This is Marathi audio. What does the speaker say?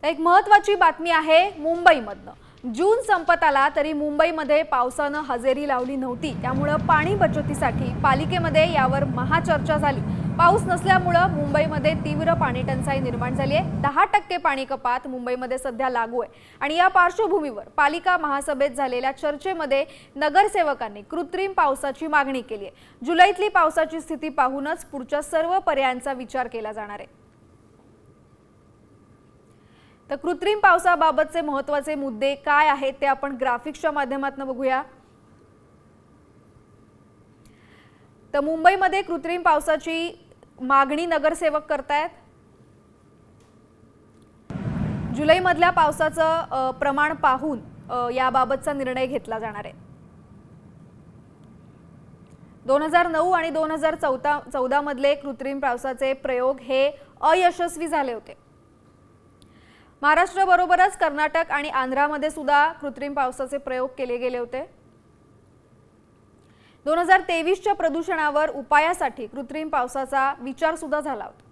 एक महत्त्वाची बातमी आहे मुंबईमधनं। जून संपत आला तरी मुंबईमध्ये पावसानं हजेरी लावली नव्हती। त्यामुळे पाणी बचतीसाठी पालिकेमध्ये यावर महाचर्चा झाली। पाऊस नसल्यामुळे मुंबईमध्ये तीव्र पाणी टंचाई निर्माण झाली आहे। 10% पाणी कपात मुंबईमध्ये सध्या लागू आहे आणि या पार्श्वभूमीवर पालिका महासभेत झालेल्या चर्चेमध्ये नगरसेवकांनी कृत्रिम पावसाची मागणी केली आहे। जुलैतली पावसाची स्थिती पाहूनच पुढच्या सर्व पर्यायांचा विचार केला जाणार आहे। तर कृत्रिम पावसाबाबतचे महत्त्वाचे मुद्दे काय आहेत ते आपण ग्राफिक्सच्या माध्यमातून बघूया। तर मुंबईमध्ये कृत्रिम पावसाची मागणी नगरसेवक करतायत। जुलैमधल्या पावसाचं प्रमाण पाहून याबाबतचा निर्णय घेतला जाणार आहे। 2009 आणि 2014 मधले कृत्रिम पावसाचे प्रयोग हे अयशस्वी झाले होते। महाराष्ट्राबरोबरच कर्नाटक आणि आंध्रामध्ये सुद्धा कृत्रिम पावसाचे प्रयोग केले गेले होते। 2023च्या प्रदूषणावर उपायासाठी कृत्रिम पावसाचा विचार सुद्धा झाला होता।